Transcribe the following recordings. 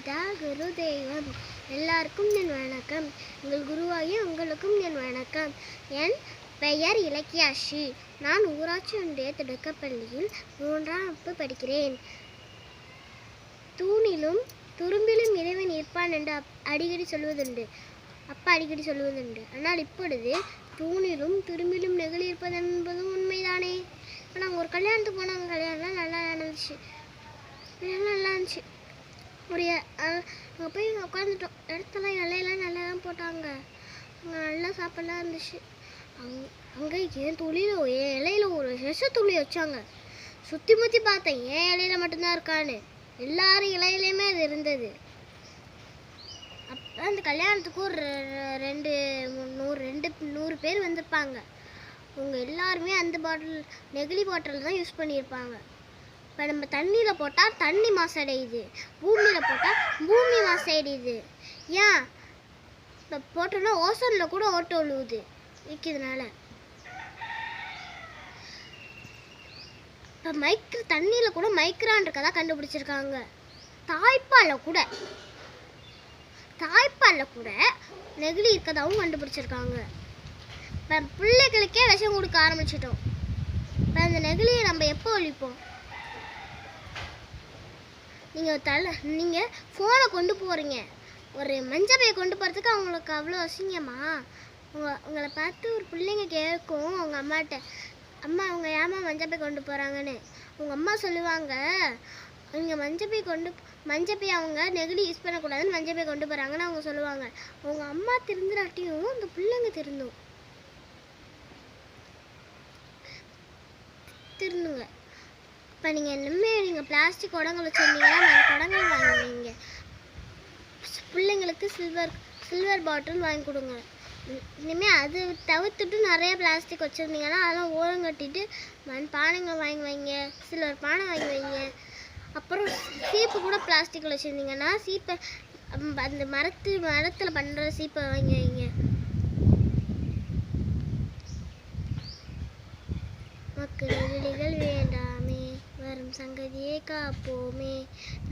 மாதாபிதா குரு தெய்வம் எல்லாருக்கும் என் வணக்கம். உங்கள் குருவாகிய உங்களுக்கும் என் வணக்கம். என் பெயர் இலக்கியாஸ்ரீ. நான் ஊராட்சி ஒன்றிய தொடக்கப்பள்ளியில் 3ஆம் வகுப்பு படிக்கிறேன். தூணிலும் துரும்பிலும் இறைவன் இருப்பான் என்று அடிக்கடி சொல்வதுண்டு. ஆனால் இப்பொழுது தூணிலும் துரும்பிலும் நெகிழி இருப்பது என்பதும் உண்மைதானே. நாங்கள் ஒரு கல்யாணத்துக்கு போனாங்க. கல்யாணம்லாம் நல்லா இருந்துச்சு. அங்கே போய் உட்காந்துட்டோம். இடத்தெல்லாம் இலையெல்லாம் நல்லா தான் போட்டாங்க. அங்கே நல்லா சாப்பாடுலாம் இருந்துச்சு. அங்கே என் இலையில ஒரு துளி வச்சாங்க. சுற்றி முற்றி பார்த்தேன், ஏன் இலையில மட்டும்தான் இருக்கான்னு. எல்லாரும் இலையிலையுமே அது இருந்தது. அப்போ அந்த கல்யாணத்துக்கு ஒரு 100 பேர் வந்திருப்பாங்க. அவங்க எல்லாருமே அந்த நெகிழி பாட்டில் தான் யூஸ் பண்ணியிருப்பாங்க. இப்போ நம்ம தண்ணியில் போட்டால் தண்ணி மாசடையுது, பூமியில் போட்டால் பூமி மாசடையுது. ஏன் இப்போ போட்டோன்னா ஓசோனில் கூட ஓட்ட விழுவுது விற்கிறதுனால. இப்போ தண்ணியில் கூட மைக்ரான் இருக்கதான் கண்டுபிடிச்சிருக்காங்க. தாய்ப்பாலில் கூட நெகிழி இருக்கதாகவும் கண்டுபிடிச்சிருக்காங்க. இப்போ பிள்ளைகளுக்கே விஷம் கொடுக்க ஆரம்பிச்சிட்டோம். இப்போ அந்த நெகிழியை நம்ம எப்போ ஒழிப்போம்? நீங்கள் ஃபோனை கொண்டு போகிறீங்க, ஒரு மஞ்சள் பையை கொண்டு போகிறதுக்கு அவங்களுக்கு அவ்வளோ அசிங்கமா? உங்களை பார்த்து ஒரு பிள்ளைங்க கேட்கும் அவங்க அம்மாட்ட, அம்மா அவங்க ஏமா மஞ்சள் பை கொண்டு போகிறாங்கன்னு. உங்கள் அம்மா சொல்லுவாங்க, அவங்க மஞ்சள் பை அவங்க நெகிழி யூஸ் பண்ணக்கூடாதுன்னு மஞ்சள் பை கொண்டு போகிறாங்கன்னு அவங்க சொல்லுவாங்க. அவங்க அம்மா திருந்துறாட்டியும் அந்த பிள்ளைங்க திருந்துங்க. இப்போ நீங்கள் பிளாஸ்டிக் குடங்கள் வச்சுருந்தீங்கன்னா குடங்கள் வாங்குவீங்க. பிள்ளைங்களுக்கு சில்வர் பாட்டில் வாங்கி கொடுங்க. இனிமேல் அது தவிர்த்துட்டு நிறைய பிளாஸ்டிக் வச்சுருந்தீங்கன்னா அதெல்லாம் ஓரம் கட்டிட்டு பானைங்க வாங்கி வைங்க, சில்வர் பானை வாங்கி வைங்க. அப்புறம் சீப்பு கூட பிளாஸ்டிக்கில் வச்சுருந்தீங்கன்னா சீப்பை அந்த மரத்தில் பண்ணுற சீப்பை வாங்கி வைங்க. நமக்கு நெகிழிகள் வேண்டாமே, வரும் சங்கதியை காப்போமே.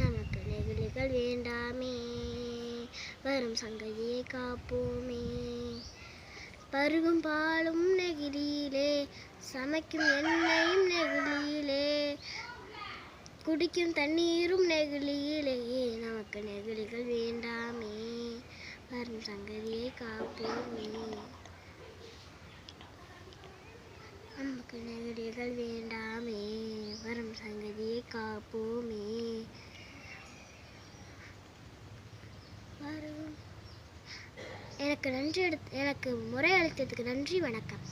நமக்கு நெகிழிகள் வேண்டாமே, வரும் சங்கதியை காப்போமே. பருகும் பாலும் நெகிழியிலே, சமைக்கும் எண்ணெயும் நெகிழியிலே, குடிக்கும் தண்ணீரும் நெகிழியிலே. நமக்கு நெகிழிகள் வேண்டாமே, வரும் சங்கதியை காப்போமே. நமக்கு நெகிழிகள் வேண்டாமே, வரும் சங்கதியை காப்போமே. எனக்கு முறை அளித்ததுக்கு நன்றி. வணக்கம்.